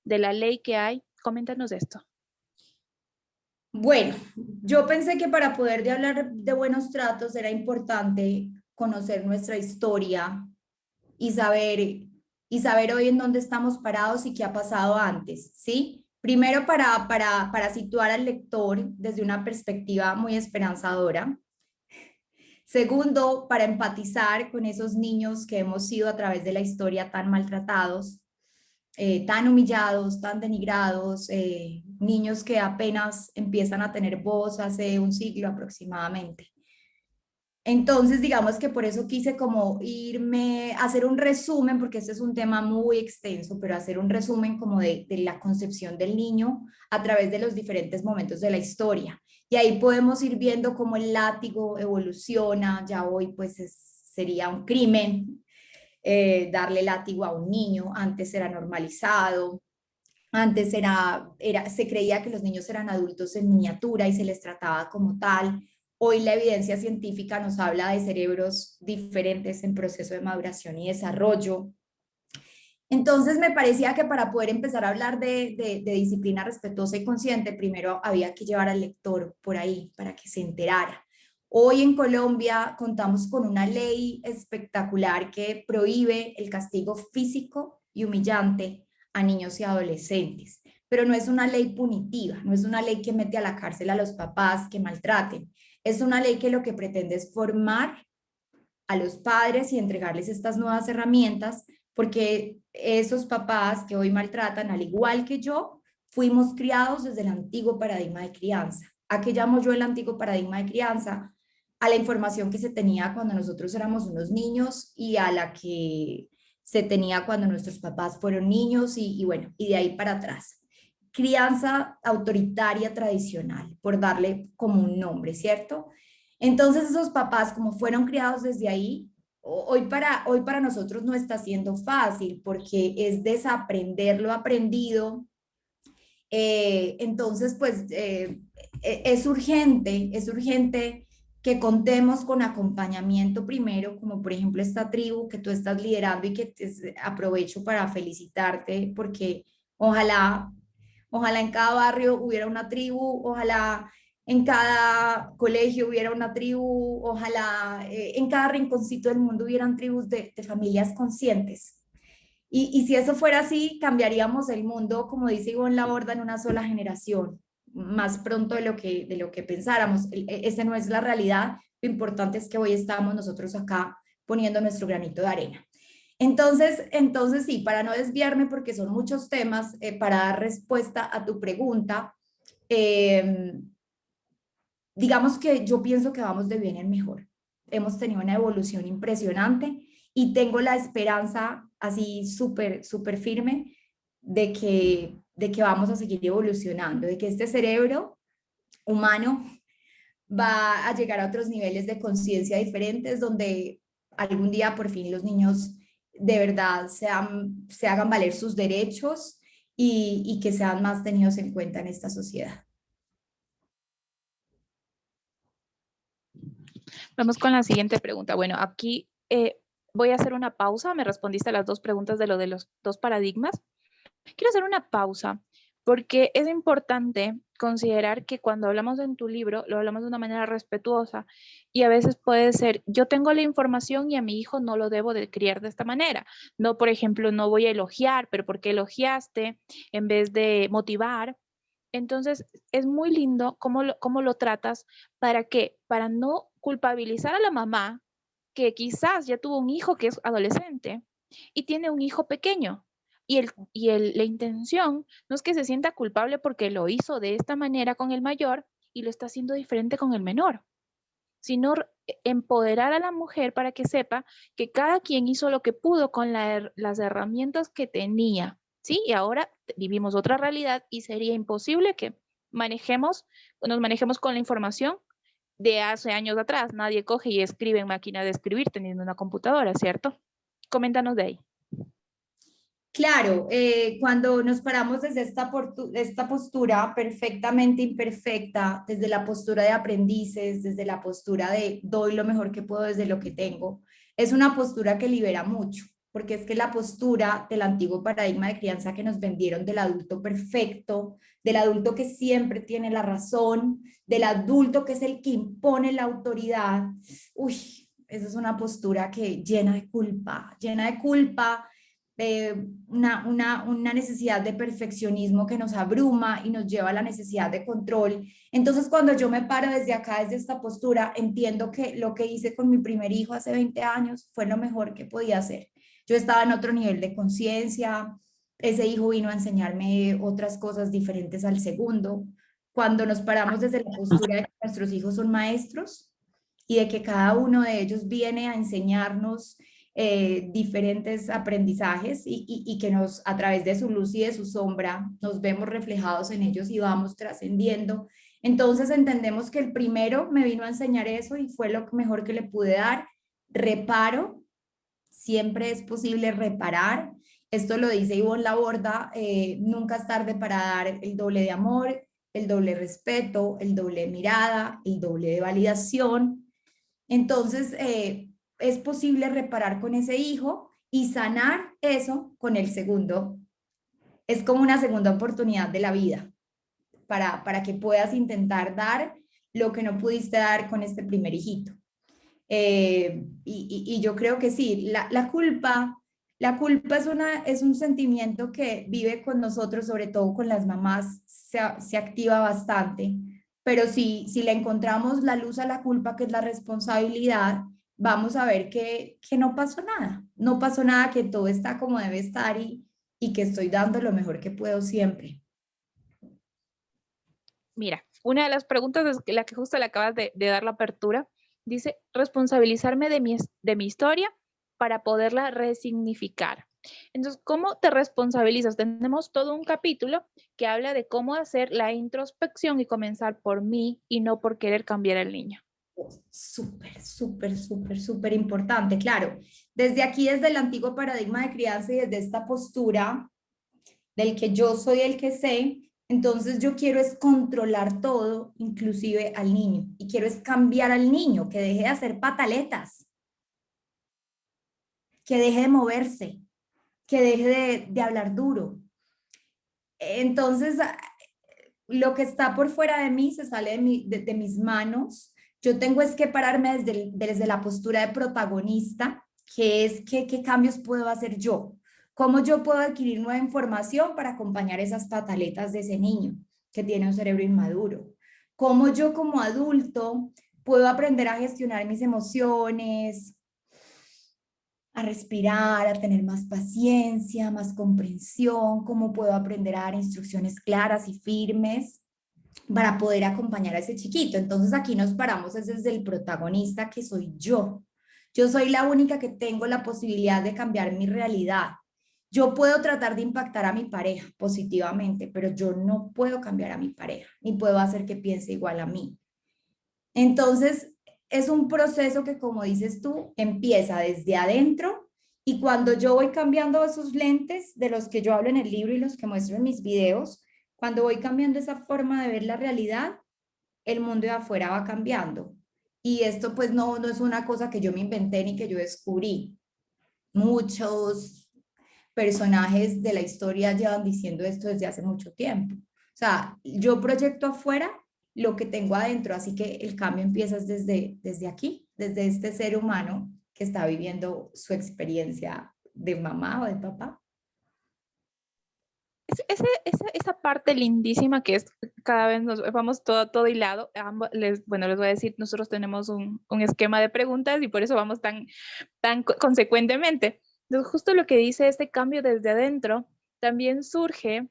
de la ley que hay. Coméntanos esto. Bueno, yo pensé que para poder hablar de buenos tratos era importante conocer nuestra historia y saber hoy en dónde estamos parados y qué ha pasado antes, ¿sí? Primero para situar al lector desde una perspectiva muy esperanzadora. Segundo, para empatizar con esos niños que hemos sido a través de la historia tan maltratados, tan humillados, tan denigrados, niños que apenas empiezan a tener voz hace un siglo aproximadamente. Entonces, digamos que por eso quise como hacer un resumen, porque este es un tema muy extenso, pero hacer un resumen como de la concepción del niño a través de los diferentes momentos de la historia. Y ahí podemos ir viendo cómo el látigo evoluciona, ya hoy pues sería un crimen darle látigo a un niño, antes era normalizado, antes se creía que los niños eran adultos en miniatura y se les trataba como tal. Hoy la evidencia científica nos habla de cerebros diferentes en proceso de maduración y desarrollo. Entonces me parecía que para poder empezar a hablar de disciplina respetuosa y consciente, primero había que llevar al lector por ahí para que se enterara. Hoy en Colombia contamos con una ley espectacular que prohíbe el castigo físico y humillante a niños y adolescentes, pero no es una ley punitiva, no es una ley que mete a la cárcel a los papás que maltraten, es una ley que lo que pretende es formar a los padres y entregarles estas nuevas herramientas, porque esos papás que hoy maltratan, al igual que yo, fuimos criados desde el antiguo paradigma de crianza. ¿A qué llamo yo el antiguo paradigma de crianza? A la información que se tenía cuando nosotros éramos unos niños y a la que se tenía cuando nuestros papás fueron niños y bueno, y de ahí para atrás. Crianza autoritaria tradicional, por darle como un nombre, ¿cierto? Entonces esos papás, como fueron criados desde ahí, hoy para nosotros no está siendo fácil porque es desaprender lo aprendido. Entonces, pues es urgente que contemos con acompañamiento primero, como por ejemplo esta tribu que tú estás liderando y que aprovecho para felicitarte porque ojalá, ojalá en cada barrio hubiera una tribu, ojalá en cada colegio hubiera una tribu, ojalá en cada rinconcito del mundo hubieran tribus de familias conscientes. Y si eso fuera así, cambiaríamos el mundo, como dice Ivonne Laborda, en una sola generación, más pronto de lo que pensáramos. Esa no es la realidad. Lo importante es que hoy estamos nosotros acá poniendo nuestro granito de arena. Entonces sí, para no desviarme, porque son muchos temas, para dar respuesta a tu pregunta, eh, digamos que yo pienso que vamos de bien en mejor. Hemos tenido una evolución impresionante y tengo la esperanza así súper, súper firme de que vamos a seguir evolucionando, de que este cerebro humano va a llegar a otros niveles de conciencia diferentes donde algún día por fin los niños de verdad se hagan valer sus derechos y que sean más tenidos en cuenta en esta sociedad. Vamos con la siguiente pregunta. Bueno, aquí voy a hacer una pausa. Me respondiste a las dos preguntas de lo de los dos paradigmas. Quiero hacer una pausa porque es importante considerar que cuando hablamos en tu libro, lo hablamos de una manera respetuosa y a veces puede ser, yo tengo la información y a mi hijo no lo debo de criar de esta manera. No, por ejemplo, no voy a elogiar, pero ¿por qué elogiaste en vez de motivar? Entonces, es muy lindo cómo lo tratas. ¿Para qué? Para no culpabilizar a la mamá que quizás ya tuvo un hijo que es adolescente y tiene un hijo pequeño. La intención no es que se sienta culpable porque lo hizo de esta manera con el mayor y lo está haciendo diferente con el menor, sino empoderar a la mujer para que sepa que cada quien hizo lo que pudo con las herramientas que tenía, ¿sí? Y ahora vivimos otra realidad y sería imposible que nos manejemos con la información de hace años atrás. Nadie coge y escribe en máquina de escribir teniendo una computadora, ¿cierto? Coméntanos de ahí. Claro, cuando nos paramos desde esta postura perfectamente imperfecta, desde la postura de aprendices, desde la postura de doy lo mejor que puedo desde lo que tengo, es una postura que libera mucho, porque es que la postura del antiguo paradigma de crianza que nos vendieron del adulto perfecto, del adulto que siempre tiene la razón, del adulto que es el que impone la autoridad, uy, esa es una postura que llena de culpa, una necesidad de perfeccionismo que nos abruma y nos lleva a la necesidad de control. Entonces, cuando yo me paro desde acá, desde esta postura, entiendo que lo que hice con mi primer hijo hace 20 años fue lo mejor que podía hacer. Yo estaba en otro nivel de conciencia, ese hijo vino a enseñarme otras cosas diferentes al segundo. Cuando nos paramos desde la postura de que nuestros hijos son maestros y de que cada uno de ellos viene a enseñarnos diferentes aprendizajes y que nos, a través de su luz y de su sombra, nos vemos reflejados en ellos y vamos trascendiendo. Entonces entendemos que el primero me vino a enseñar eso y fue lo mejor que le pude dar. Reparo, siempre es posible reparar. Esto lo dice Ivonne Laborda, nunca es tarde para dar el doble de amor, el doble respeto, el doble de mirada, el doble de validación. Entonces, es posible reparar con ese hijo y sanar eso con el segundo. Es como una segunda oportunidad de la vida para que puedas intentar dar lo que no pudiste dar con este primer hijito. Y yo creo que sí, la culpa es un sentimiento que vive con nosotros, sobre todo con las mamás, se activa bastante, pero si le encontramos la luz a la culpa, que es la responsabilidad, vamos a ver que no pasó nada, que todo está como debe estar y que estoy dando lo mejor que puedo siempre. Mira, una de las preguntas es la que justo le acabas de dar la apertura. Dice, responsabilizarme de mi historia para poderla resignificar. Entonces, ¿cómo te responsabilizas? Tenemos todo un capítulo que habla de cómo hacer la introspección y comenzar por mí y no por querer cambiar al niño. Súper importante. Claro, desde aquí, desde el antiguo paradigma de crianza y desde esta postura del que yo soy el que sé, entonces yo quiero es controlar todo, inclusive al niño, y quiero es cambiar al niño, que deje de hacer pataletas, que deje de moverse, que deje de hablar duro. Entonces, lo que está por fuera de mí se sale de mis manos. Yo tengo es que pararme desde la postura de protagonista, que es qué cambios puedo hacer yo, cómo yo puedo adquirir nueva información para acompañar esas pataletas de ese niño que tiene un cerebro inmaduro, cómo yo como adulto puedo aprender a gestionar mis emociones, a respirar, a tener más paciencia, más comprensión, cómo puedo aprender a dar instrucciones claras y firmes para poder acompañar a ese chiquito. Entonces aquí nos paramos desde el protagonista que soy yo. Yo soy la única que tengo la posibilidad de cambiar mi realidad. Yo puedo tratar de impactar a mi pareja positivamente, pero yo no puedo cambiar a mi pareja, ni puedo hacer que piense igual a mí. Entonces, es un proceso que, como dices tú, empieza desde adentro y cuando yo voy cambiando esos lentes de los que yo hablo en el libro y los que muestro en mis videos, cuando voy cambiando esa forma de ver la realidad, el mundo de afuera va cambiando. Y esto pues no es una cosa que yo me inventé ni que yo descubrí. Muchos personajes de la historia llevan diciendo esto desde hace mucho tiempo. O sea, yo proyecto afuera lo que tengo adentro, así que el cambio empieza desde aquí, desde este ser humano que está viviendo su experiencia de mamá o de papá. Esa parte lindísima que es cada vez nos vamos todo hilado. Bueno, les voy a decir, nosotros tenemos un esquema de preguntas y por eso vamos tan consecuentemente. Entonces, justo lo que dice este cambio desde adentro también surge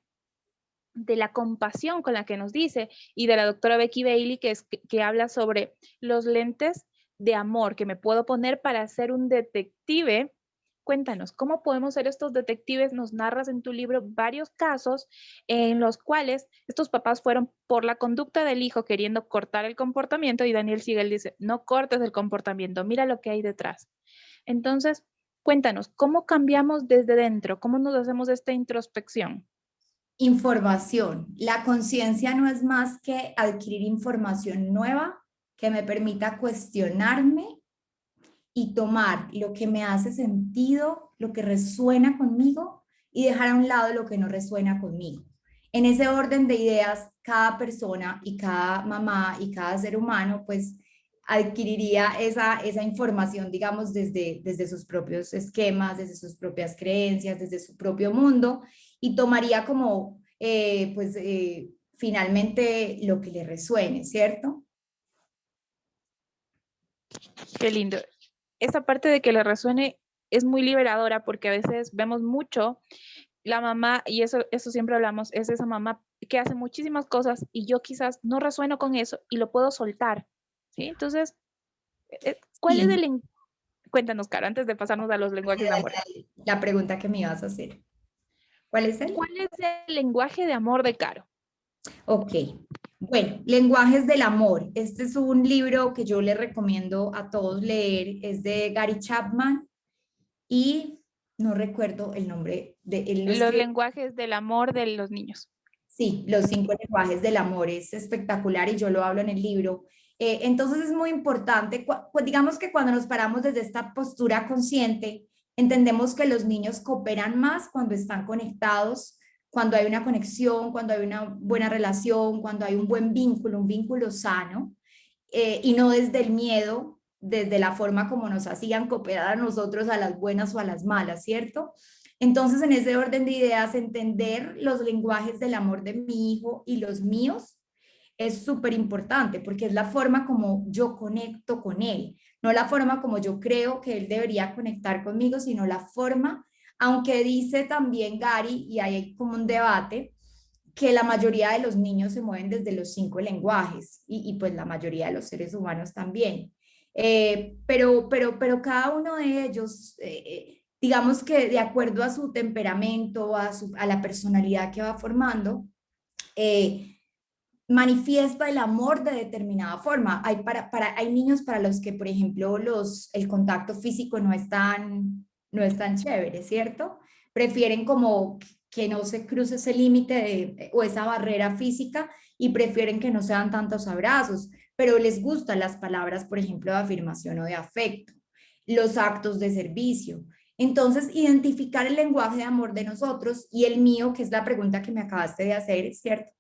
de la compasión con la que nos dice y de la doctora Becky Bailey que habla sobre los lentes de amor que me puedo poner para ser un detective. Cuéntanos, ¿cómo podemos ser estos detectives? Nos narras en tu libro varios casos en los cuales estos papás fueron por la conducta del hijo queriendo cortar el comportamiento y Daniel Siegel dice, no cortes el comportamiento, mira lo que hay detrás. Entonces, cuéntanos, ¿cómo cambiamos desde dentro? ¿Cómo nos hacemos esta introspección? Información. La conciencia no es más que adquirir información nueva que me permita cuestionarme y tomar lo que me hace sentido, lo que resuena conmigo y dejar a un lado lo que no resuena conmigo. En ese orden de ideas, cada persona y cada mamá y cada ser humano, pues adquiriría esa información, digamos, desde sus propios esquemas, desde sus propias creencias, desde su propio mundo, y tomaría como, finalmente lo que le resuene, ¿cierto? Qué lindo. Esa parte de que le resuene es muy liberadora porque a veces vemos mucho la mamá, y eso siempre hablamos, es esa mamá que hace muchísimas cosas y yo quizás no resueno con eso y lo puedo soltar, ¿sí? Entonces, ¿cuál es Y el... Cuéntanos, Caro, antes de pasarnos a los lenguajes de amor. la pregunta que me ibas a hacer, ¿cuál es el? ¿Cuál es el lenguaje de amor de Caro? Ok, bueno, Lenguajes del Amor. Este es un libro que yo le recomiendo a todos leer. Es de Gary Chapman y no recuerdo el nombre de él. Lo Los escribió. lenguajes del amor de los niños. Sí, Los 5 lenguajes del amor. Es espectacular y yo lo hablo en el libro. Entonces es muy importante, digamos que cuando nos paramos desde esta postura consciente, entendemos que los niños cooperan más cuando están conectados, cuando hay una conexión, cuando hay una buena relación, cuando hay un vínculo sano, y no desde el miedo, desde la forma como nos hacían cooperar a nosotros, a las buenas o a las malas, ¿cierto? Entonces, en ese orden de ideas, entender los lenguajes del amor de mi hijo y los míos es súper importante porque es la forma como yo conecto con él, no la forma como yo creo que él debería conectar conmigo, sino la forma, aunque dice también Gary, y hay como un debate, que la mayoría de los niños se mueven desde los 5 lenguajes y pues la mayoría de los seres humanos también. Pero cada uno de ellos, digamos que de acuerdo a su temperamento, a la personalidad que va formando, eh, manifiesta el amor de determinada forma. Hay niños para los que, por ejemplo, el contacto físico no es tan chévere, ¿cierto? Prefieren como que no se cruce ese límite o esa barrera física y prefieren que no sean tantos abrazos, pero les gustan las palabras, por ejemplo, de afirmación o de afecto, los actos de servicio. Entonces, identificar el lenguaje de amor de nosotros y el mío, que es la pregunta que me acabaste de hacer, ¿cierto?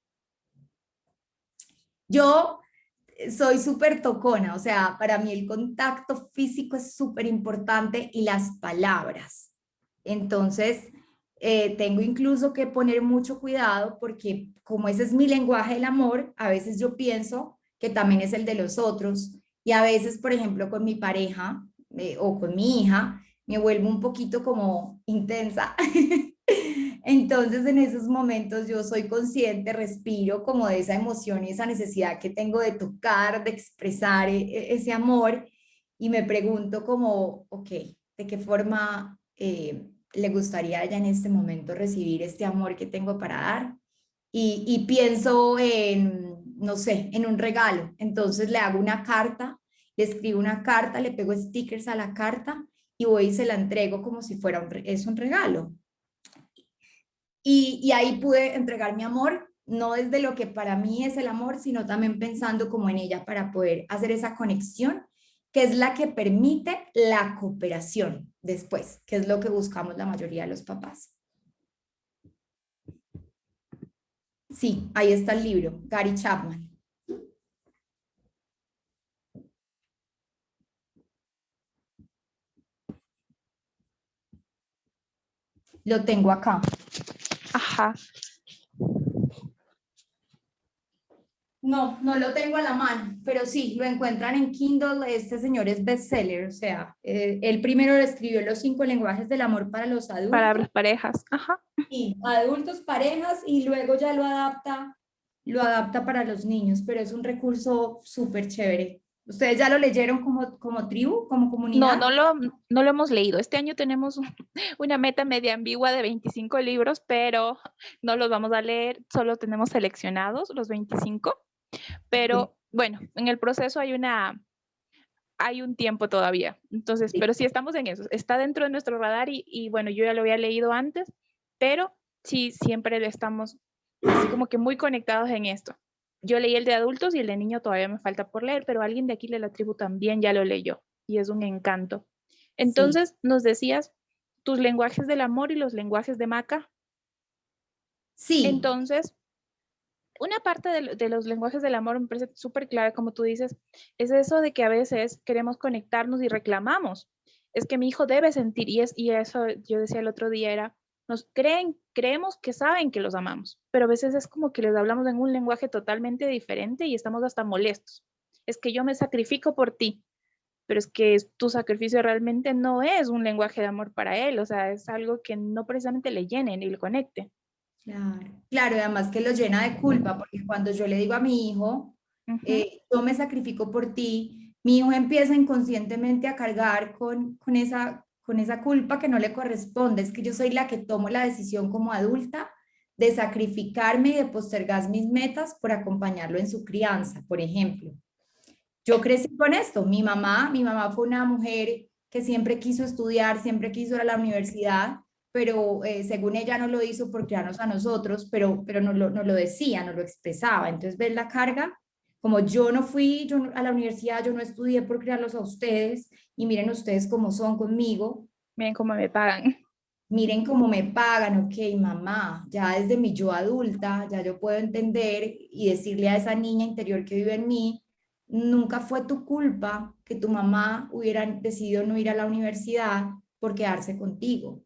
Yo soy súper tocona, o sea, para mí el contacto físico es súper importante y las palabras. Entonces, tengo incluso que poner mucho cuidado porque como ese es mi lenguaje del amor, a veces yo pienso que también es el de los otros y a veces, por ejemplo, con mi pareja o con mi hija, me vuelvo un poquito como intensa. Entonces, en esos momentos yo soy consciente, respiro como de esa emoción y esa necesidad que tengo de tocar, de expresar ese amor y me pregunto como, ok, ¿de qué forma le gustaría a ella en este momento recibir este amor que tengo para dar? Y pienso en, no sé, en un regalo. Entonces le hago una carta, le escribo una carta, le pego stickers a la carta y voy y se la entrego como si fuera es un regalo. Y ahí pude entregar mi amor, no desde lo que para mí es el amor, sino también pensando como en ella para poder hacer esa conexión, que es la que permite la cooperación después, que es lo que buscamos la mayoría de los papás. Sí, ahí está el libro, Gary Chapman. Lo tengo acá. Ajá. No, no lo tengo a la mano, pero sí, lo encuentran en Kindle. Este señor es bestseller, o sea, él primero escribió Los 5 lenguajes del amor para los Para adultos las parejas. Ajá. y adultos, parejas, y luego ya lo adapta para los niños, pero es un recurso súper chévere. ¿Ustedes ya lo leyeron como tribu, como No, comunidad? no lo hemos leído. Este año tenemos una meta media ambigua de 25 libros, pero no los vamos a leer. Solo tenemos seleccionados los 25. Sí, Pero bueno, en el proceso hay un tiempo todavía. Entonces, sí. pero sí estamos en eso. Está dentro de nuestro radar y bueno, yo ya lo había leído antes, pero sí siempre estamos así como que muy conectados en esto. Yo leí el de adultos y el de niño todavía me falta por leer, pero alguien de aquí de la tribu también ya lo leyó. y es un encanto. Sí, Entonces, nos decías tus lenguajes del amor y los lenguajes de Maca. sí, Entonces, una parte de los lenguajes del amor me parece súper clara, como tú dices, es eso de que a veces queremos conectarnos y reclamamos. Es que mi hijo debe sentir, y eso yo decía el otro día era, creemos que saben que los amamos, pero a veces es como que les hablamos en un lenguaje totalmente diferente y estamos hasta molestos. Es que yo me sacrifico por ti, pero es que tu sacrificio realmente no es un lenguaje de amor para él, o sea, es algo que no precisamente le llene ni le conecte. claro. Claro, y además que lo llena de culpa, porque cuando yo le digo a mi hijo, Ujú. yo me sacrifico por ti, mi hijo empieza inconscientemente a cargar con esa culpa que no le corresponde. Es que yo soy la que tomo la decisión como adulta de sacrificarme y de postergar mis metas por acompañarlo en su crianza, por ejemplo. Yo crecí con esto. Mi mamá fue una mujer que siempre quiso estudiar, siempre quiso ir a la universidad, pero según ella no lo hizo por criarnos a nosotros, pero no lo decía, no lo expresaba. Entonces, ¿ves la carga? Como yo no fui a la universidad, yo no estudié por criarlos a ustedes, y miren ustedes cómo son conmigo, Miren cómo me pagan. miren cómo me pagan, ok, mamá, ya desde mi yo adulta, ya yo puedo entender y decirle a esa niña interior que vive en mí, nunca fue tu culpa que tu mamá hubiera decidido no ir a la universidad por quedarse contigo.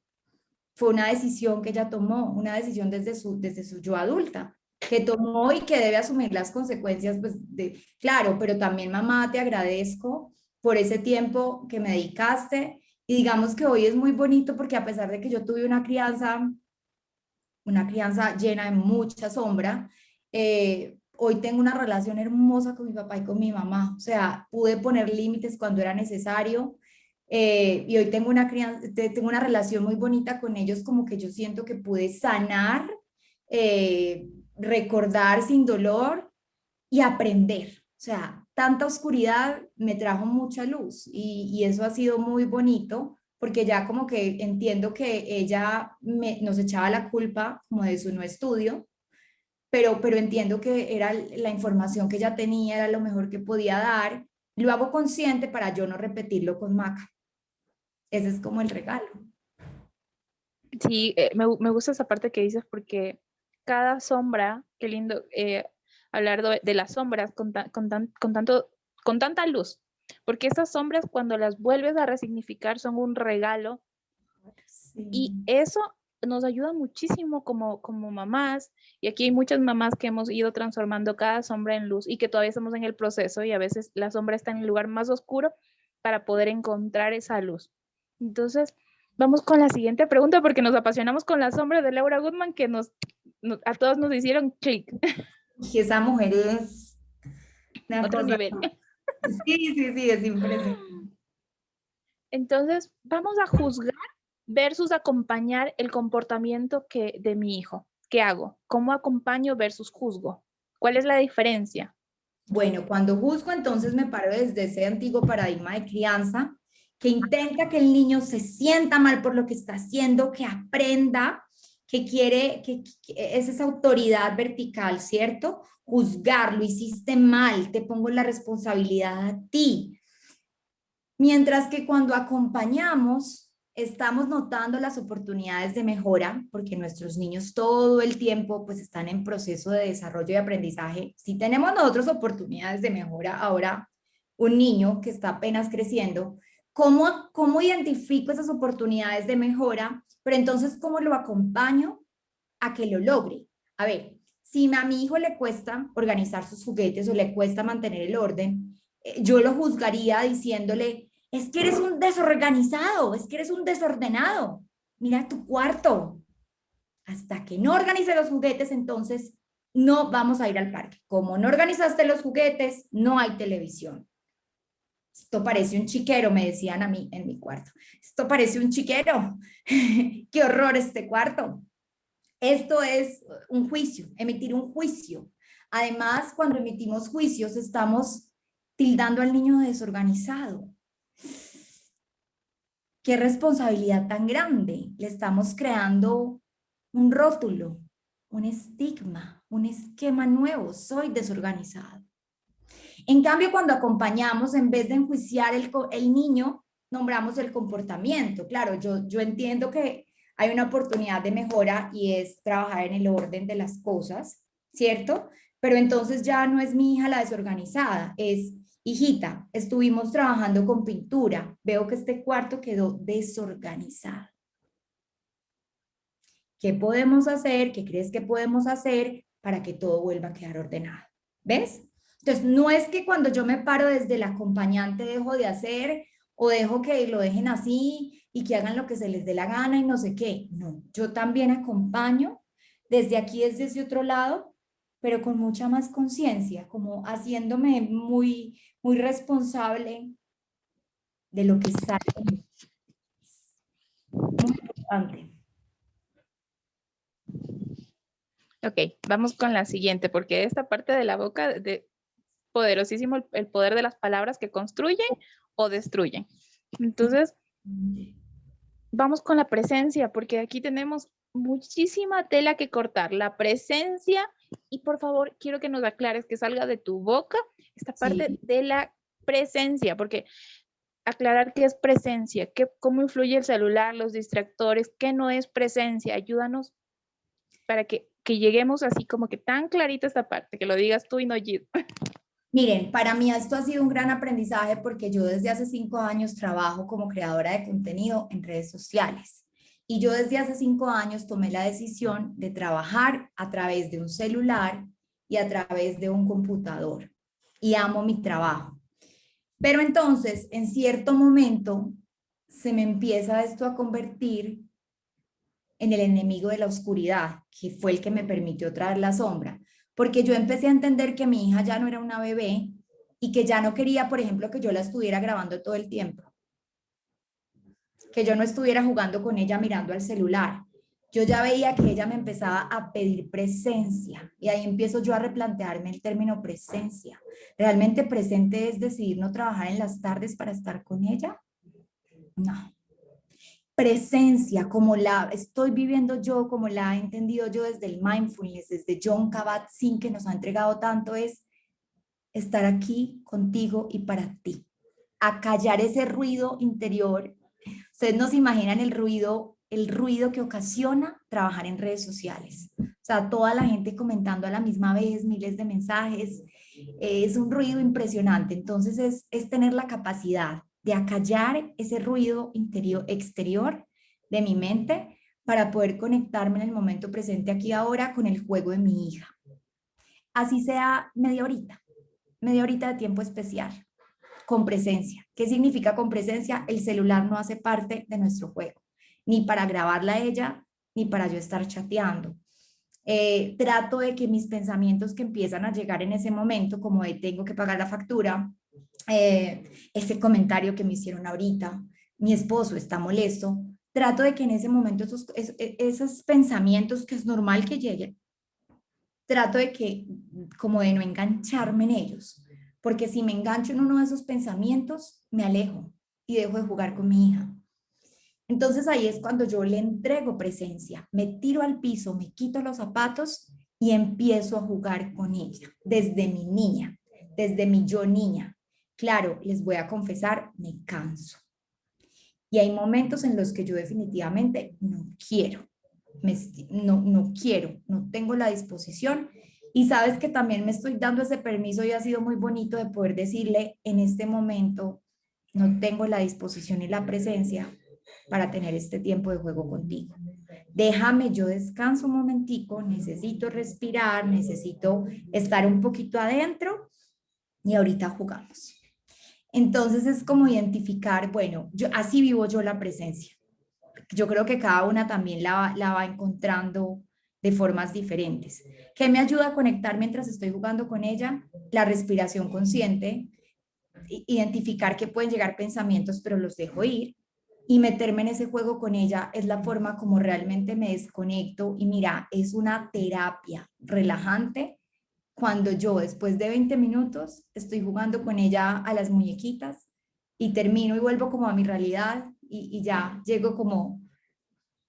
Fue una decisión que ella tomó, una decisión desde su yo adulta, que tomó y que debe asumir las consecuencias, pues, claro, pero también mamá, te agradezco por ese tiempo que me dedicaste y digamos que hoy es muy bonito porque a pesar de que yo tuve una crianza llena de mucha sombra, hoy tengo una relación hermosa con mi papá y con mi mamá. O sea, pude poner límites cuando era necesario. Y hoy tengo tengo una relación muy bonita con ellos, como que yo siento que pude sanar, recordar sin dolor y aprender. O sea, tanta oscuridad me trajo mucha luz y eso ha sido muy bonito porque ya como que entiendo que nos echaba la culpa como de su no estudio, pero entiendo que era la información que ella tenía, era lo mejor que podía dar. Lo hago consciente para yo no repetirlo con Maca. Ese es como el regalo. Sí, me gusta esa parte que dices porque cada sombra, qué lindo hablar de las sombras con tanta luz, porque esas sombras cuando las vuelves a resignificar son un regalo y Sí. eso nos ayuda muchísimo como mamás y aquí hay muchas mamás que hemos ido transformando cada sombra en luz y que todavía estamos en el proceso y a veces la sombra está en el lugar más oscuro para poder encontrar esa luz. Entonces, vamos con la siguiente pregunta porque nos apasionamos con las sombras de Laura Goodman que a todos nos hicieron clic, Y esa mujer es una otro cosa. nivel. Sí, es impresionante. Entonces, vamos a juzgar versus acompañar el comportamiento de mi hijo. ¿Qué hago? ¿Cómo acompaño versus juzgo? ¿Cuál es la diferencia? Bueno, cuando juzgo, entonces me paro desde ese antiguo paradigma de crianza que intenta que el niño se sienta mal por lo que está haciendo, que aprenda, que es esa autoridad vertical, ¿cierto? Juzgar, lo hiciste mal, te pongo la responsabilidad a ti. Mientras que cuando acompañamos, estamos notando las oportunidades de mejora, porque nuestros niños todo el tiempo pues están en proceso de desarrollo y aprendizaje. Si tenemos nosotros oportunidades de mejora, ahora un niño que está apenas creciendo, ¿cómo identifico esas oportunidades de mejora? Pero entonces, ¿cómo lo acompaño a que lo logre? A ver, si a mi hijo le cuesta organizar sus juguetes o le cuesta mantener el orden, yo lo juzgaría diciéndole, es que eres un desorganizado, es que eres un desordenado. Mira tu cuarto. Hasta que no organice los juguetes, entonces no vamos a ir al parque. Como no organizaste los juguetes, no hay televisión. Esto parece un chiquero, me decían a mí en mi cuarto. Esto parece un chiquero. Qué horror este cuarto. Esto es un juicio, emitir un juicio. Además, cuando emitimos juicios, estamos tildando al niño de desorganizado. Qué responsabilidad tan grande. Le estamos creando un rótulo, un estigma, un esquema nuevo. Soy desorganizado. En cambio, cuando acompañamos, en vez de enjuiciar el niño, nombramos el comportamiento. Claro, yo entiendo que hay una oportunidad de mejora y es trabajar en el orden de las cosas, ¿cierto? Pero entonces ya no es mi hija la desorganizada, es hijita, estuvimos trabajando con pintura, veo que este cuarto quedó desorganizado. ¿Qué podemos hacer? ¿Qué crees que podemos hacer para que todo vuelva a quedar ordenado? ¿Ves? Entonces, no es que cuando yo me paro desde el acompañante dejo de hacer o dejo que lo dejen así y que hagan lo que se les dé la gana y no sé qué. No, yo también acompaño desde aquí, desde ese otro lado, pero con mucha más conciencia, como haciéndome muy responsable de lo que sale. Muy importante. Ok, vamos con la siguiente, porque esta parte de la boca, poderosísimo el poder de las palabras que construyen o destruyen. Entonces, vamos con la presencia, porque aquí tenemos muchísima tela que cortar. La presencia, y por favor, quiero que nos aclares, que salga de tu boca esta parte Sí. de la presencia, porque aclarar qué es presencia, cómo influye el celular, los distractores, qué no es presencia. Ayúdanos para que lleguemos así como que tan clarita esta parte, que lo digas tú y no yo. Miren, para mí esto ha sido un gran aprendizaje porque yo desde hace 5 años trabajo como creadora de contenido en redes sociales. Y yo desde hace 5 años tomé la decisión de trabajar a través de un celular y a través de un computador. Y amo mi trabajo. Pero entonces, en cierto momento, se me empieza esto a convertir en el enemigo de la oscuridad, que fue el que me permitió traer la sombra, porque yo empecé a entender que mi hija ya no era una bebé y que ya no quería, por ejemplo, que yo la estuviera grabando todo el tiempo, que yo no estuviera jugando con ella mirando al celular. Yo ya veía que ella me empezaba a pedir presencia y ahí empiezo yo a replantearme el término presencia. ¿Realmente presente es decidir no trabajar en las tardes para estar con ella? No. Presencia, como la estoy viviendo yo, como la he entendido yo desde el mindfulness, desde John Kabat-Zinn, que nos ha entregado tanto, es estar aquí contigo y para ti. Acallar ese ruido interior. Ustedes no se imaginan el ruido que ocasiona trabajar en redes sociales. O sea, toda la gente comentando a la misma vez, miles de mensajes. Es un ruido impresionante. Entonces es tener la capacidad de acallar ese ruido interior, exterior de mi mente para poder conectarme en el momento presente aquí ahora con el juego de mi hija. Así sea media horita de tiempo especial con presencia. ¿Qué significa con presencia? El celular no hace parte de nuestro juego, ni para grabarla a ella, ni para yo estar chateando. Trato de que mis pensamientos que empiezan a llegar en ese momento, como de tengo que pagar la factura, ese comentario que me hicieron ahorita, mi esposo está molesto, trato de que en ese momento esos pensamientos que es normal que lleguen, trato de que, como de no engancharme en ellos, porque si me engancho en uno de esos pensamientos, me alejo y dejo de jugar con mi hija. Entonces ahí es cuando yo le entrego presencia, me tiro al piso, me quito los zapatos y empiezo a jugar con ella, desde mi niña, desde mi yo niña. Claro, les voy a confesar, me canso. Y hay momentos en los que yo definitivamente no quiero, no quiero, no tengo la disposición. Y sabes que también me estoy dando ese permiso y ha sido muy bonito de poder decirle en este momento, no tengo la disposición y la presencia para tener este tiempo de juego contigo. Déjame, yo descanso un momentico, necesito respirar, necesito estar un poquito adentro y ahorita jugamos. Entonces es como identificar, bueno, así vivo yo la presencia. Yo creo que cada una también la va encontrando de formas diferentes. ¿Qué me ayuda a conectar mientras estoy jugando con ella? La respiración consciente, identificar que pueden llegar pensamientos, pero los dejo ir y meterme en ese juego con ella es la forma como realmente me desconecto y mira, es una terapia relajante cuando yo después de 20 minutos estoy jugando con ella a las muñequitas y termino y vuelvo como a mi realidad y ya llego como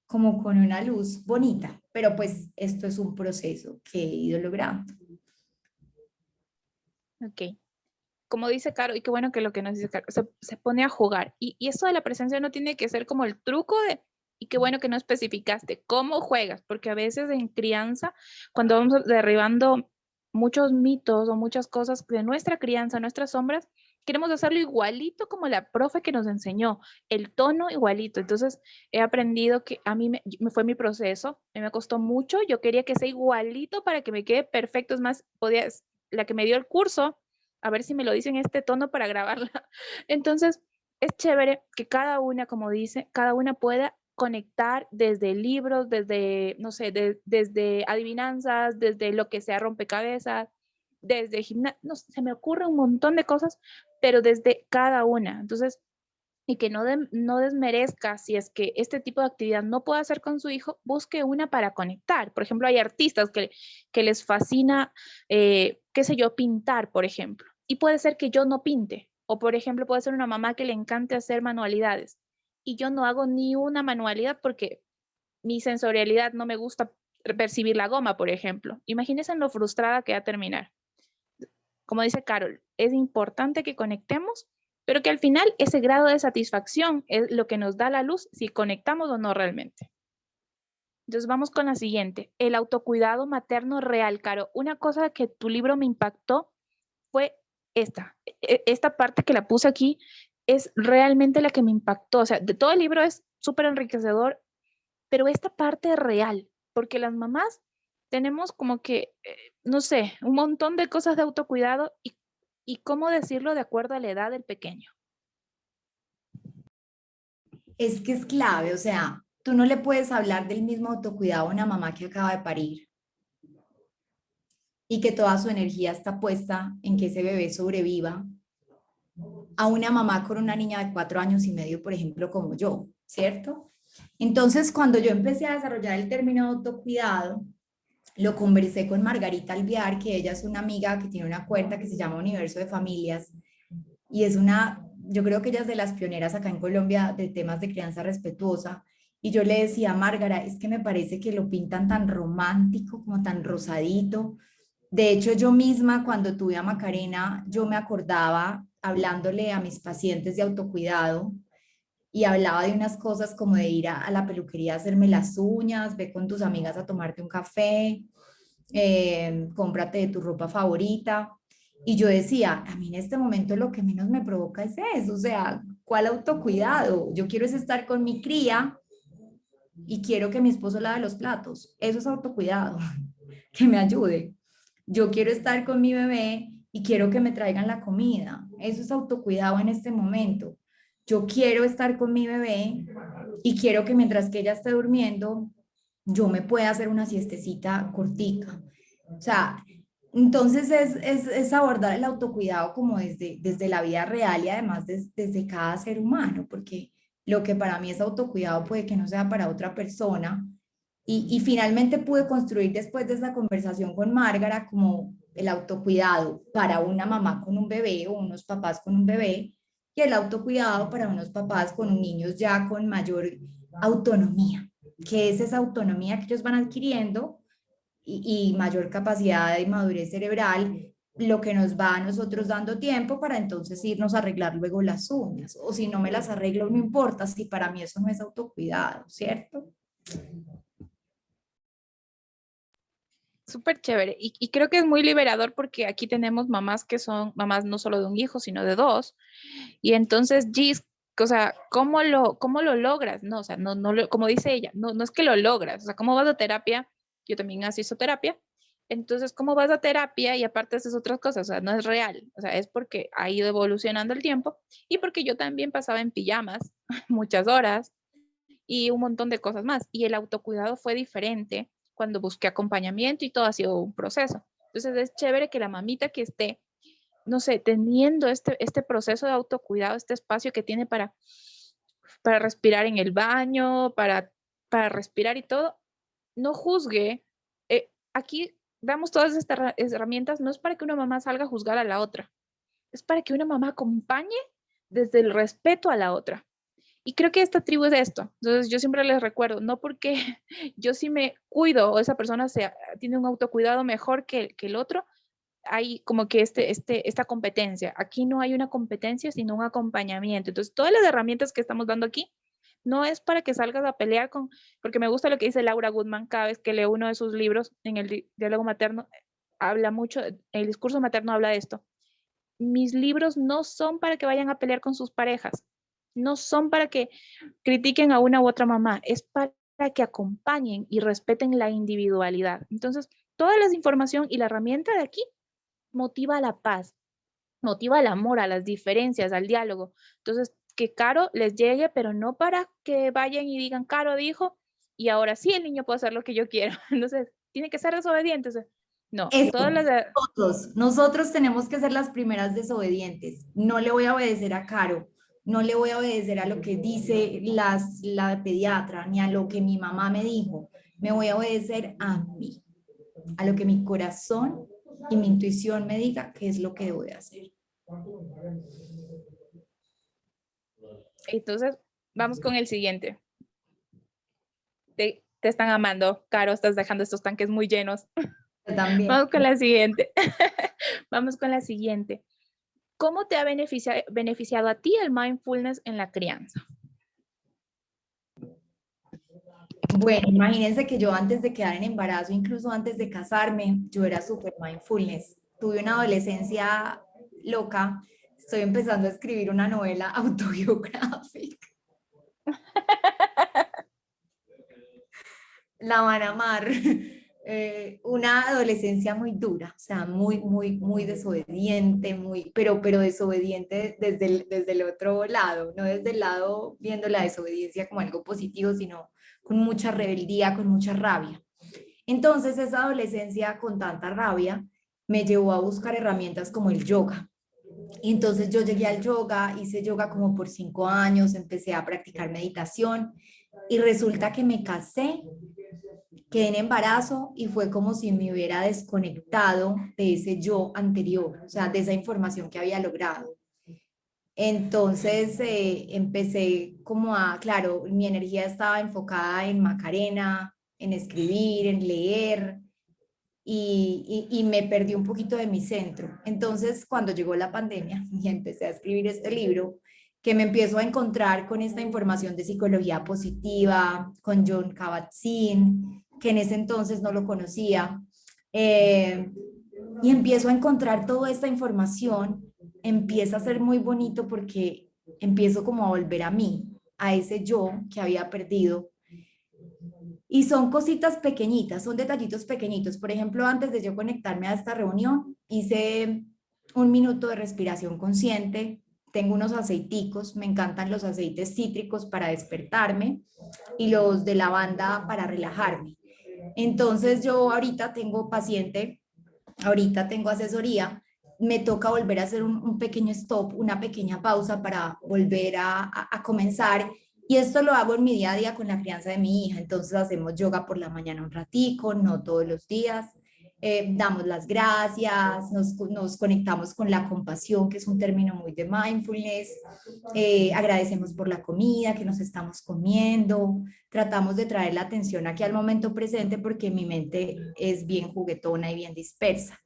con una luz bonita, pero pues esto es un proceso que he ido logrando. Ok. como dice Caro, y qué bueno que lo que nos dice Caro, se pone a jugar. Y eso de la presencia no tiene que ser como el truco de, y qué bueno que no especificaste cómo juegas, porque a veces en crianza, cuando vamos derribando muchos mitos o muchas cosas de nuestra crianza, nuestras sombras, queremos hacerlo igualito como la profe que nos enseñó, el tono igualito. Entonces, he aprendido que a mí me fue mi proceso, a mí me costó mucho, yo quería que sea igualito para que me quede perfecto, es más, podía, la que me dio el curso, a ver si me lo dice en este tono para grabarla. Entonces, es chévere que cada una, como dice, cada una pueda conectar desde libros, desde, no sé, desde adivinanzas, desde lo que sea rompecabezas, desde gimnasio, no, se me ocurre un montón de cosas, pero desde cada una. Entonces, y que no desmerezca si es que este tipo de actividad no puede hacer con su hijo, busque una para conectar. Por ejemplo, hay artistas que les fascina, qué sé yo, pintar, por ejemplo, y puede ser que yo no pinte, o por ejemplo, puede ser una mamá que le encante hacer manualidades, y yo no hago ni una manualidad porque mi sensorialidad no me gusta percibir la goma, por ejemplo. Imagínense lo frustrada que va a terminar. Como dice Carol, es importante que conectemos, pero que al final ese grado de satisfacción es lo que nos da la luz si conectamos o no realmente. Entonces vamos con la siguiente, el autocuidado materno real, Caro. Una cosa que tu libro me impactó fue esta parte que la puse aquí es realmente la que me impactó. O sea, de todo el libro es súper enriquecedor, pero esta parte real, porque las mamás tenemos como que, no sé, un montón de cosas de autocuidado y cómo decirlo de acuerdo a la edad del pequeño. Es que es clave, o sea, tú no le puedes hablar del mismo autocuidado a una mamá que acaba de parir y que toda su energía está puesta en que ese bebé sobreviva a una mamá con una niña de 4 años y medio, por ejemplo, como yo, ¿cierto? Entonces, cuando yo empecé a desarrollar el término autocuidado, lo conversé con Margarita Alviar, que ella es una amiga que tiene una cuenta que se llama Universo de Familias y es una, yo creo que ella es de las pioneras acá en Colombia de temas de crianza respetuosa. Y yo le decía a Márgara, es que me parece que lo pintan tan romántico, como tan rosadito. De hecho, yo misma cuando tuve a Macarena, yo me acordaba hablándole a mis pacientes de autocuidado y hablaba de unas cosas como de ir a la peluquería a hacerme las uñas, ve con tus amigas a tomarte un café, cómprate tu ropa favorita. Y yo decía, a mí en este momento lo que menos me provoca es eso, o sea, ¿cuál autocuidado? Yo quiero es estar con mi cría y quiero que mi esposo lave los platos. Eso es autocuidado, que me ayude. Yo quiero estar con mi bebé y quiero que me traigan la comida. Eso es autocuidado en este momento. Yo quiero estar con mi bebé y quiero que mientras que ella esté durmiendo, yo me pueda hacer una siestecita cortica. O sea, entonces es abordar el autocuidado como desde la vida real y además desde cada ser humano, porque lo que para mí es autocuidado puede que no sea para otra persona. Y finalmente pude construir después de esa conversación con Márgara como el autocuidado para una mamá con un bebé o unos papás con un bebé y el autocuidado para unos papás con niños ya con mayor autonomía, que es esa autonomía que ellos van adquiriendo y mayor capacidad de madurez cerebral, lo que nos va a nosotros dando tiempo para entonces irnos a arreglar luego las uñas. O si no me las arreglo, no importa, si para mí eso no es autocuidado, ¿cierto? Súper chévere. Y creo que es muy liberador porque aquí tenemos mamás que son mamás no solo de un hijo, sino de dos. Y entonces, Gis, o sea, cómo lo logras? No, o sea, como dice ella, no es que lo logras. O sea, ¿cómo vas a terapia? Yo también asisto terapia. Entonces, ¿cómo vas a terapia y aparte haces otras cosas? O sea, no es real. O sea, es porque ha ido evolucionando el tiempo y porque yo también pasaba en pijamas muchas horas y un montón de cosas más. Y el autocuidado fue diferente cuando busqué acompañamiento y todo ha sido un proceso. Entonces, es chévere que la mamita que esté, no sé, teniendo este proceso de autocuidado, este espacio que tiene para respirar en el baño, para respirar y todo, no juzgue. Aquí damos todas estas herramientas, no es para que una mamá salga a juzgar a la otra, es para que una mamá acompañe desde el respeto a la otra. Y creo que esta tribu es esto. Entonces yo siempre les recuerdo, no porque yo sí me cuido o esa persona tiene un autocuidado mejor que el otro, hay como que esta competencia. Aquí no hay una competencia, sino un acompañamiento. Entonces, todas las herramientas que estamos dando aquí no es para que salgas a pelear con, porque me gusta lo que dice Laura Goodman cada vez que leo uno de sus libros en el diálogo materno, habla mucho, el discurso materno habla de esto. Mis libros no son para que vayan a pelear con sus parejas, no son para que critiquen a una u otra mamá, es para que acompañen y respeten la individualidad. Entonces, toda la información y la herramienta de aquí motiva a la paz, motiva al amor, a las diferencias, al diálogo. Entonces, que Caro les llegue, pero no para que vayan y digan, Caro dijo, y ahora sí el niño puede hacer lo que yo quiero. Entonces, tiene que ser desobediente. No, todas Eso, las... nosotros tenemos que ser las primeras desobedientes. No le voy a obedecer a Caro, no le voy a obedecer a lo que dice la pediatra, ni a lo que mi mamá me dijo. Me voy a obedecer a mí, a lo que mi corazón y mi intuición me diga que es lo que debo de hacer. Entonces, vamos con el siguiente. Te están amando, Caro, estás dejando estos tanques muy llenos. Yo también. Vamos con la siguiente. Vamos con la siguiente. ¿Cómo te ha beneficiado a ti el mindfulness en la crianza? Bueno, imagínense que yo antes de quedar en embarazo, incluso antes de casarme, yo era súper mindfulness. Tuve una adolescencia loca. Estoy empezando a escribir una novela autobiográfica. La van a amar. Una adolescencia muy dura, o sea, muy desobediente, pero desobediente desde el otro lado, no desde el lado viendo la desobediencia como algo positivo, sino con mucha rebeldía, con mucha rabia. Entonces, esa adolescencia con tanta rabia me llevó a buscar herramientas como el yoga. Y entonces yo llegué al yoga, hice yoga como por 5 años, empecé a practicar meditación y resulta que me casé, quedé en embarazo y fue como si me hubiera desconectado de ese yo anterior, o sea, de esa información que había logrado. Entonces empecé como claro, mi energía estaba enfocada en Macarena, en escribir, en leer, y me perdí un poquito de mi centro. Entonces, cuando llegó la pandemia y empecé a escribir este libro, que me empiezo a encontrar con esta información de psicología positiva, con John Kabat-Zinn, que en ese entonces no lo conocía, eh, y empiezo a encontrar toda esta información, empieza a ser muy bonito porque empiezo como a volver a mí, a ese yo que había perdido. Y son cositas pequeñitas, son detallitos pequeñitos. Por ejemplo, antes de yo conectarme a esta reunión, hice 1 minuto de respiración consciente. Tengo unos aceiticos, me encantan los aceites cítricos para despertarme y los de lavanda para relajarme. Entonces yo ahorita tengo paciente, ahorita tengo asesoría, me toca volver a hacer un pequeño stop, una pequeña pausa para volver a comenzar. Y esto lo hago en mi día a día con la crianza de mi hija. Entonces hacemos yoga por la mañana un ratico, no todos los días. Damos las gracias, nos conectamos con la compasión, que es un término muy de mindfulness. Agradecemos por la comida que nos estamos comiendo. Tratamos de traer la atención aquí al momento presente porque mi mente es bien juguetona y bien dispersa.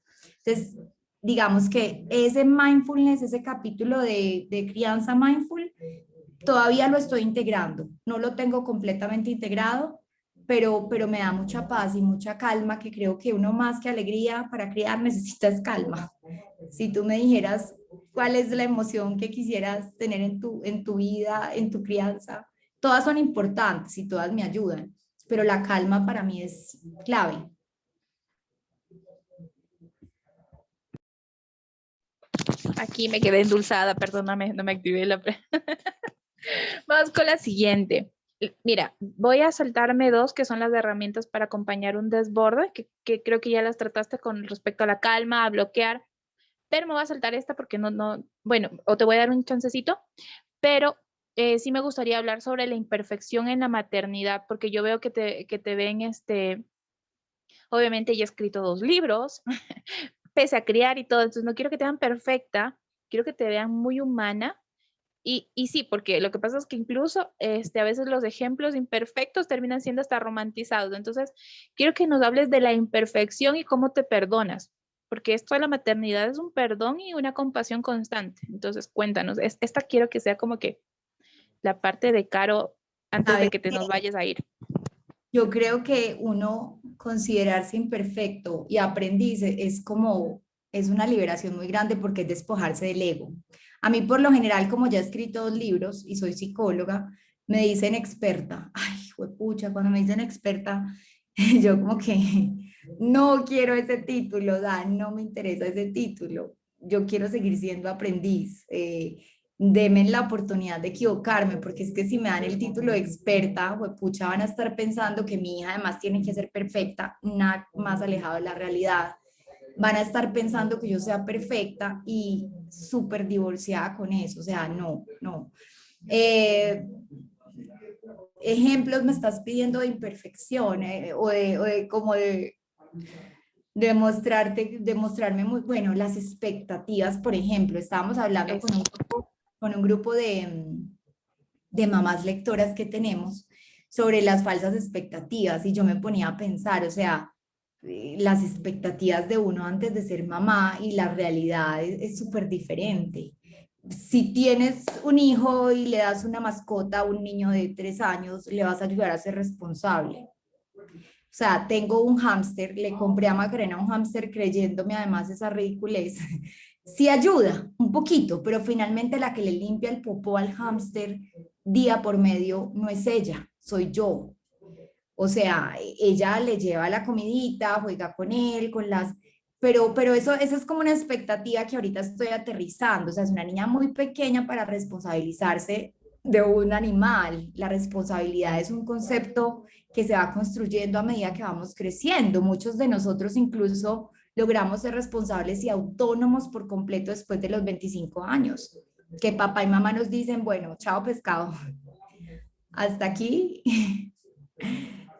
Entonces, digamos que ese mindfulness, ese capítulo de crianza mindful, todavía lo estoy integrando. No lo tengo completamente integrado, pero me da mucha paz y mucha calma, que creo que uno más que alegría para criar necesitas calma. Si tú me dijeras cuál es la emoción que quisieras tener en tu vida, en tu crianza, todas son importantes y todas me ayudan, pero la calma para mí es clave. Aquí me quedé endulzada, perdóname, no me activé la... Vamos con la siguiente. Mira, voy a saltarme dos que son las herramientas para acompañar un desborde, que creo que ya las trataste con respecto a la calma, a bloquear, pero me voy a saltar esta porque bueno, o te voy a dar un chancecito, pero sí me gustaría hablar sobre la imperfección en la maternidad, porque yo veo que te ven, obviamente ya he escrito 2 libros, pese a criar y todo, entonces no quiero que te vean perfecta, quiero que te vean muy humana. Y sí, porque lo que pasa es que incluso a veces los ejemplos imperfectos terminan siendo hasta romantizados. Entonces, quiero que nos hables de la imperfección y cómo te perdonas. porque esto de la maternidad es un perdón y una compasión constante. Entonces, cuéntanos, esta quiero que sea como que la parte de Caro antes de ¿Sabes que te qué? nos vayas a ir. Yo creo que uno considerarse imperfecto y aprendiz es como, es una liberación muy grande porque es despojarse del ego. A mí por lo general, como ya he escrito 2 libros y soy psicóloga, me dicen experta. Ay, juepucha, cuando me dicen experta, yo como que no quiero ese título, no me interesa ese título. Yo quiero seguir siendo aprendiz. Deme la oportunidad de equivocarme, porque es que si me dan el título de experta, pucha, van a estar pensando que mi hija además tiene que ser perfecta, nada más alejado de la realidad. Van a estar pensando que yo sea perfecta y súper divorciada con eso, o sea, no, no. Eh, ejemplos me estás pidiendo de imperfección o de como de mostrarme muy bueno, las expectativas, por ejemplo, estábamos hablando Eso. con un grupo de mamás lectoras que tenemos sobre las falsas expectativas y yo me ponía a pensar, o sea, las expectativas de uno antes de ser mamá y la realidad es súper diferente. Si tienes un hijo y le das una mascota a un niño de 3 años, le vas a ayudar a ser responsable. O sea, tengo un hámster, le compré a Macarena un hámster creyéndome además esa ridiculez. Sí ayuda un poquito, pero finalmente la que le limpia el popó al hámster día por medio no es ella, soy yo. O sea, ella le lleva la comidita, juega con él, con las... Pero eso es como una expectativa que ahorita estoy aterrizando. O sea, es una niña muy pequeña para responsabilizarse de un animal. La responsabilidad es un concepto que se va construyendo a medida que vamos creciendo. Muchos de nosotros incluso logramos ser responsables y autónomos por completo después de los 25 años. Que papá y mamá nos dicen, bueno, chao pescado, hasta aquí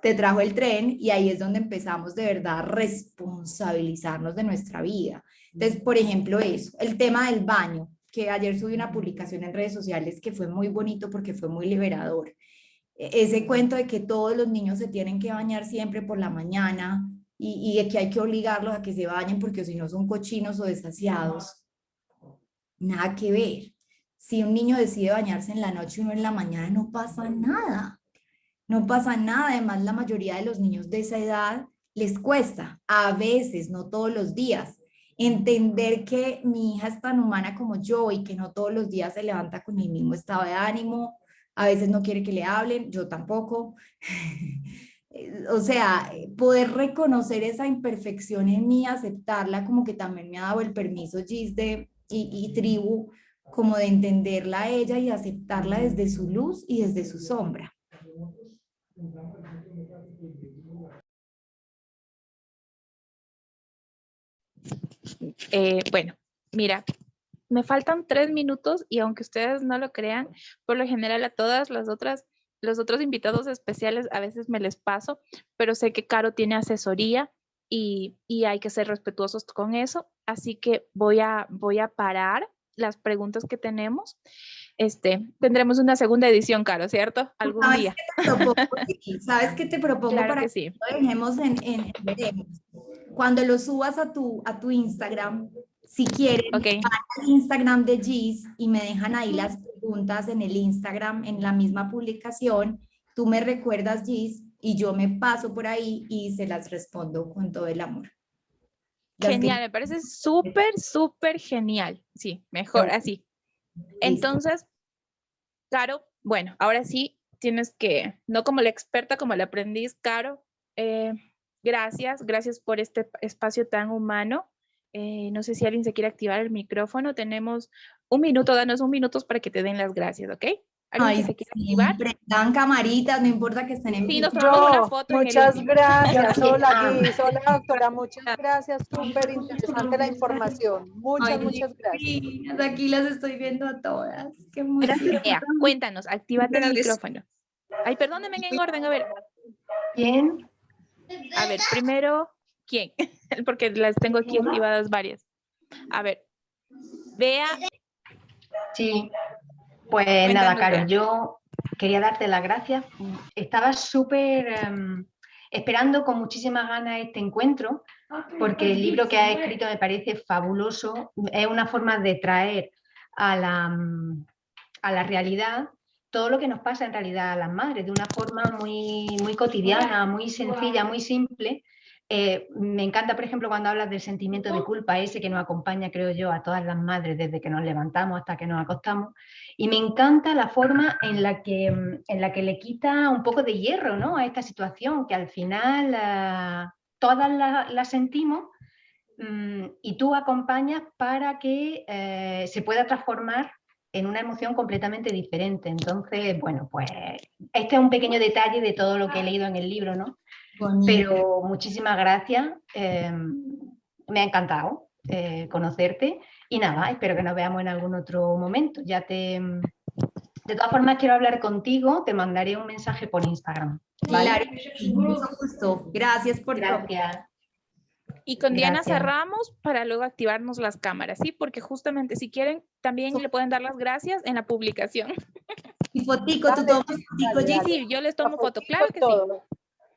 te trajo el tren y ahí es donde empezamos de verdad a responsabilizarnos de nuestra vida. Entonces, por ejemplo, eso, el tema del baño, que ayer subí una publicación en redes sociales que fue muy bonito porque fue muy liberador. Ese cuento de que todos los niños se tienen que bañar siempre por la mañana y de que hay que obligarlos a que se bañen porque si no son cochinos o desasiados, nada que ver. Si un niño decide bañarse en la noche y no en la mañana, no pasa nada. No pasa nada, además la mayoría de los niños de esa edad les cuesta, a veces, no todos los días, entender que mi hija es tan humana como yo y que no todos los días se levanta con el mismo estado de ánimo, a veces no quiere que le hablen, yo tampoco. O sea, poder reconocer esa imperfección en mí, aceptarla, como que también me ha dado el permiso, Gis, y tribu, como de entenderla a ella y aceptarla desde su luz y desde su sombra. Bueno, mira, me faltan 3 minutos y aunque ustedes no lo crean, por lo general a todas las otras, los otros invitados especiales a veces me les paso, pero sé que Caro tiene asesoría y hay que ser respetuosos con eso, así que voy a parar las preguntas que tenemos. Tendremos una segunda edición, Caro, ¿cierto? Algún ¿Sabes día. qué te propongo? Sí, ¿sabes qué te propongo Claro para que que sí. lo dejemos en veremos? Cuando lo subas a tu Instagram, si quieren, Ok. van al Instagram de Gis y me dejan ahí las preguntas en el Instagram, en la misma publicación. Tú me recuerdas, Gis, y yo me paso por ahí y se las respondo con todo el amor. Las Genial, que... me parece súper, súper genial. Sí, mejor así. Listo. Entonces, Caro, bueno, ahora sí tienes que, no como la experta, como la aprendiz, Caro, eh, gracias por este espacio tan humano. No sé si alguien se quiere activar el micrófono. Tenemos un minuto, danos un minuto para que te den las gracias, ¿ok? ¿Alguien que Ay, se quiera sí, activar? prendan camaritas, no importa que estén en Sí, nos tomamos una Yo, foto en el muchas último. gracias. Yo Hola, amo. Gis. Hola, doctora. Muchas gracias. Súper interesante la información. Ay, Muchas, muchas gracias. divinas, aquí las estoy viendo a todas. Qué emoción. Cuéntanos, actívate el Gracias. micrófono. Ay, perdónenme en orden, a ver. Bien. A ver, primero, ¿quién? Porque las tengo aquí activadas varias. A ver, Bea, Sí, pues nada, cuéntanos, Caro, Bea. yo quería darte las gracias. Estaba súper esperando con muchísimas ganas este encuentro, porque el libro que has escrito me parece fabuloso. Es una forma de traer a la realidad todo lo que nos pasa en realidad a las madres, de una forma muy, muy cotidiana, muy sencilla, muy simple. Me encanta, por ejemplo, cuando hablas del sentimiento de culpa, ese que nos acompaña, creo yo, a todas las madres desde que nos levantamos hasta que nos acostamos. Y me encanta la forma en la que le quita un poco de hierro, ¿no?, a esta situación, que al final todas la sentimos, y tú acompañas para que se pueda transformar en una emoción completamente diferente. Entonces, bueno, pues este es un pequeño detalle de todo lo que he leído en el libro, ¿no? Bonito. Pero muchísimas gracias, me ha encantado conocerte y nada, espero que nos veamos en algún otro momento. De todas formas, quiero hablar contigo, te mandaré un mensaje por Instagram, ¿vale? Claro, sí, mucho gusto. Gracias por todo. Gracias. Y con Diana Gracias. cerramos para luego activarnos las cámaras, ¿sí? Porque justamente si quieren, también le pueden dar las gracias en la publicación. Y fotico, tú Dale, tomas fotico, dale, Jessy. Sí, yo les tomo La foto, fotito claro y que sí. todo.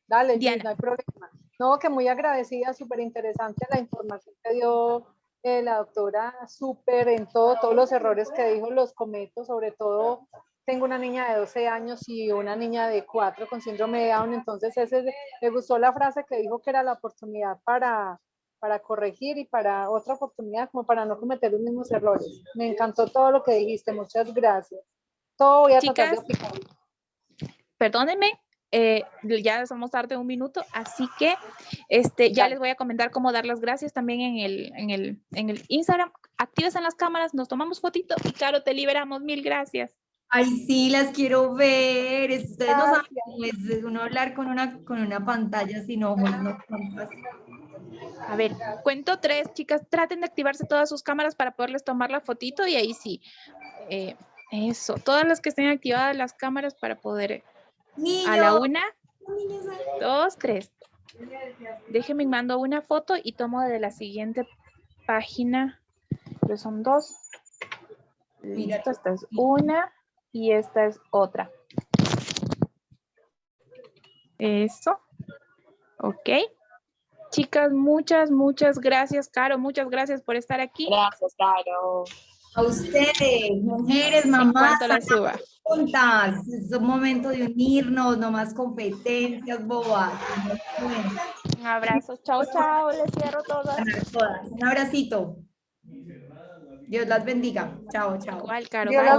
Dale, Gis, Diana. no hay problema. No, que muy agradecida, súper interesante la información que dio la doctora, súper en todos los errores que dijo los cometo, sobre todo tengo una niña de 12 años y una niña de 4 con síndrome de Down, entonces me gustó la frase que dijo que era la oportunidad para corregir y para otra oportunidad como para no cometer los mismos errores. Me encantó todo lo que dijiste, muchas gracias. Todo voy a tratar de Chicas, aplicarlo. perdónenme, ya estamos tarde un minuto, así que ya Dale. les voy a comentar cómo dar las gracias también en el Instagram. Actívense en las cámaras, nos tomamos fotito y Caro, te liberamos. Mil gracias. Ay, sí, las quiero ver. Ustedes no saben Gracias. cómo es uno hablar con una pantalla sin ojos, ¿no? A ver, cuento 3, chicas, traten de activarse todas sus cámaras para poderles tomar la fotito y ahí sí. Eso, todas las que estén activadas las cámaras para poder... A la Niños. 1, 2, 3. Déjenme mando una foto y tomo de la siguiente página. Que son 2. Listo, esta es una y esta es otra. Eso. Ok. Chicas, muchas gracias, Caro. Muchas gracias por estar aquí. Gracias, Caro. A ustedes, mujeres, En mamás, cuanto la suba. juntas. Es un momento de unirnos, no más competencias, bobas. Un abrazo. Chao, chao. Les cierro todas. Ganar todas. Un abracito. Dios las bendiga. Chao, chao. Igual, Caro. Dios Bye. las